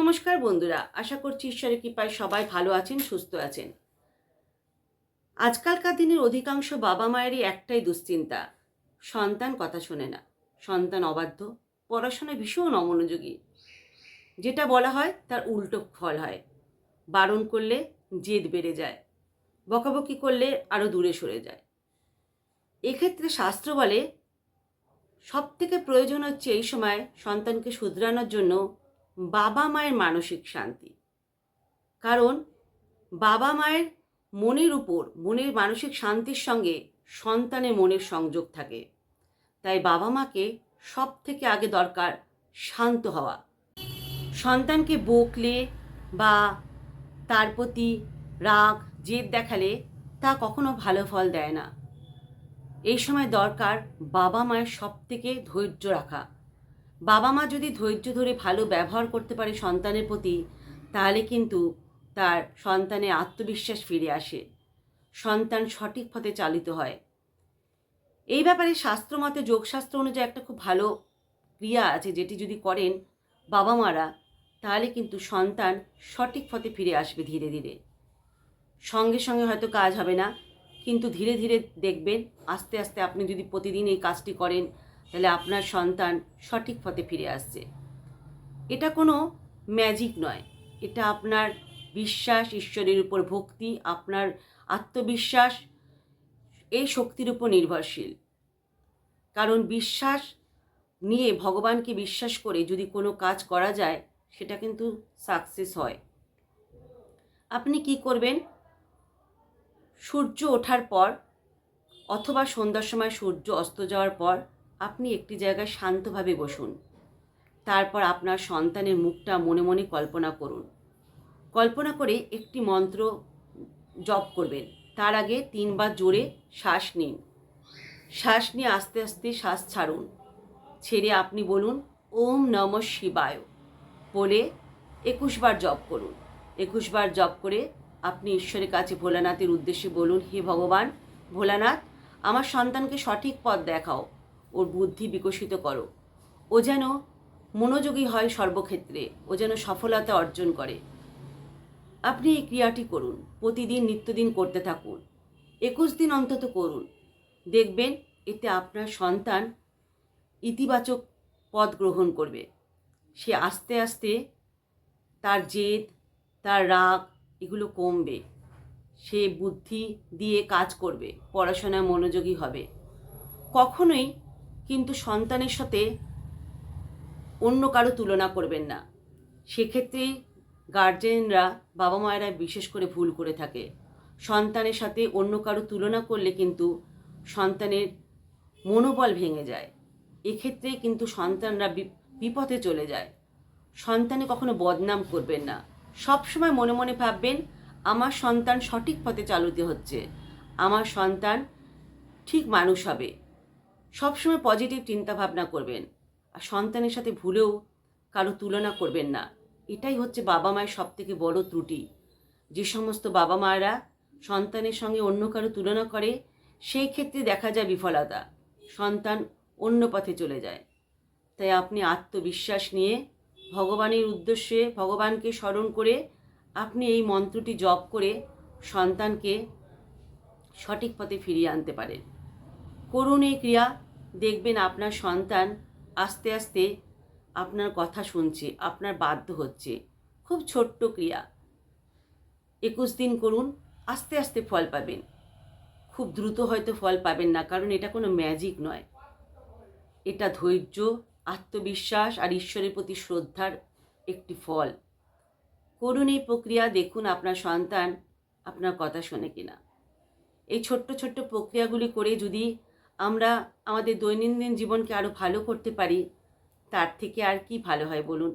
নমস্কার বন্ধুরা, আশা করছি ঈশ্বরের কৃপায় সবাই ভালো আছেন, সুস্থ আছেন। আজকালকার দিনের অধিকাংশ বাবা মায়েরই একটাই দুশ্চিন্তা, সন্তান কথা শোনে না, সন্তান অবাধ্য, পড়াশোনায় ভীষণ অমনোযোগী। যেটা বলা হয় তার উল্টো ফল হয়। বারণ করলে জেদ বেড়ে যায়, বকাবকি করলে আরও দূরে সরে যায়। এক্ষেত্রে শাস্ত্র বলে সব থেকে প্রয়োজন হচ্ছে এই সময় সন্তানকে শুধরানোর জন্য বাবা মায়ের মানসিক শান্তি। কারণ বাবা মায়ের মনের উপর, মনের মানসিক শান্তির সঙ্গে সন্তানের মনের সংযোগ থাকে। তাই বাবা মাকে সব থেকে আগে দরকার শান্ত হওয়া। সন্তানকে বকলে বা তার প্রতি রাগ জেদ দেখালে তা কখনো ভালো ফল দেয় না। এই সময় দরকার বাবা মায়ের সব থেকে ধৈর্য রাখা। বাবা মা যদি ধৈর্য ধরে ভালো ব্যবহার করতে পারে সন্তানের প্রতি, তাহলে কিন্তু তার সন্তানের আত্মবিশ্বাস ফিরে আসে, সন্তান সঠিক পথে চালিত হয়। এই ব্যাপারে শাস্ত্রমতে, যোগশাস্ত্র অনুযায়ী একটা খুব ভালো ক্রিয়া আছে, যেটি যদি করেন বাবা মারা, তাহলে কিন্তু সন্তান সঠিক পথে ফিরে আসবে ধীরে ধীরে। সঙ্গে সঙ্গে হয়তো কাজ হবে না, কিন্তু ধীরে ধীরে দেখবেন আস্তে আস্তে আপনি যদি প্রতিদিন এই কাজটি করেন, তাহলে আপনার সন্তান সঠিক পথে ফিরে আসছে। এটা কোনো ম্যাজিক নয়, এটা আপনার বিশ্বাস, ঈশ্বরের উপর ভক্তি, আপনার আত্মবিশ্বাস, এই শক্তির উপর নির্ভরশীল। কারণ বিশ্বাস নিয়ে, ভগবানকে বিশ্বাস করে যদি কোনো কাজ করা যায়, সেটা কিন্তু সাকসেস হয়। আপনি কি করবেন? সূর্য ওঠার পর অথবা সন্ধ্যার সময় সূর্য অস্ত যাওয়ার পর আপনি একটি জায়গায় শান্তভাবে বসুন। তারপর আপনার সন্তানের মুখটা মনে মনে কল্পনা করুন। কল্পনা করে একটি মন্ত্র জপ করবেন। তার আগে 3 বার জোরে শ্বাস নিন। শ্বাস নিয়ে আস্তে আস্তে শ্বাস ছাড়ুন। ছেড়ে আপনি বলুন ওম নমঃ শিবায় বলে 21 বার জপ করুন। 21 বার জপ করে আপনি ঈশ্বরের কাছে ভোলানাথের উদ্দেশ্যে বলুন, হে ভগবান ভোলানাথ, আমার সন্তানকে সঠিক পথ দেখাও, ওর বুদ্ধি বিকশিত করো, ও যেন মনোযোগী হয় সর্বক্ষেত্রে, ও যেন সফলতা অর্জন করে। আপনি এই ক্রিয়াটি করুন, প্রতিদিন নিত্যদিন করতে থাকুন, 21 দিন অন্তত করুন। দেখবেন এতে আপনার সন্তান ইতিবাচক পথ গ্রহণ করবে। সে আস্তে আস্তে তার জেদ, তার রাগ এগুলো কমবে। সে বুদ্ধি দিয়ে কাজ করবে, পড়াশোনায় মনোযোগী হবে। কখনোই কিন্তু সন্তানের সাথে অন্য কারো তুলনা করবেন না। সেক্ষেত্রেই গার্জেনরা, বাবা মায়েরা বিশেষ করে ভুল করে থাকে। সন্তানের সাথে অন্য কারো তুলনা করলে কিন্তু সন্তানের মনোবল ভেঙে যায়। এক্ষেত্রে কিন্তু সন্তানরা বিপথে চলে যায়। সন্তানে কখনো বদনাম করবেন না। সবসময় মনে মনে ভাববেন আমার সন্তান সঠিক পথে চালিত হচ্ছে, আমার সন্তান ঠিক মানুষ হবে। সবসময় পজিটিভ চিন্তাভাবনা করবেন। আর সন্তানের সাথে ভুলেও কারো তুলনা করবেন না। এটাই হচ্ছে বাবা মায়ের সব থেকে বড় ত্রুটি। যে সমস্ত বাবা মায়েরা সন্তানের সঙ্গে অন্য কারো তুলনা করে, সেই ক্ষেত্রে দেখা যায় বিফলতা, সন্তান অন্য পথে চলে যায়। তাই আপনি আত্মবিশ্বাস নিয়ে ভগবানের উদ্দেশ্যে, ভগবানকে স্মরণ করে আপনি এই মন্ত্রটি জপ করে সন্তানকে সঠিক পথে ফিরিয়ে আনতে পারেন। করুন এই ক্রিয়া, দেখবেন আপনার সন্তান আস্তে আস্তে আপনার কথা শুনছে, আপনার বাধ্য হচ্ছে। খুব ছোট্ট ক্রিয়া, 21 দিন করুন, আস্তে আস্তে ফল পাবেন। খুব দ্রুত হয়তো ফল পাবেন না, কারণ এটা কোনো ম্যাজিক নয়। এটা ধৈর্য, আত্মবিশ্বাস আর ঈশ্বরের প্রতি শ্রদ্ধার একটি ফল। করুন এই প্রক্রিয়া, দেখুন আপনার সন্তান আপনার কথা শোনে কিনা। এই ছোট্ট ছোট্ট প্রক্রিয়াগুলি করে যদি আমরা আমাদের দৈনন্দিন জীবনকে আরও ভালো করতে পারি, তার থেকে আর কি ভালো হয় বলুন।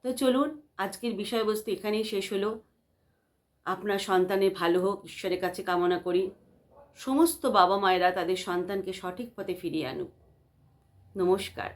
তো চলুন, আজকের বিষয়বস্তু এখানেই শেষ হলো। আপনার সন্তানের ভালো হোক, ঈশ্বরের কাছে কামনা করি। সমস্ত বাবা মায়েরা তাদের সন্তানকে সঠিক পথে ফিরিয়ে আনুক। নমস্কার।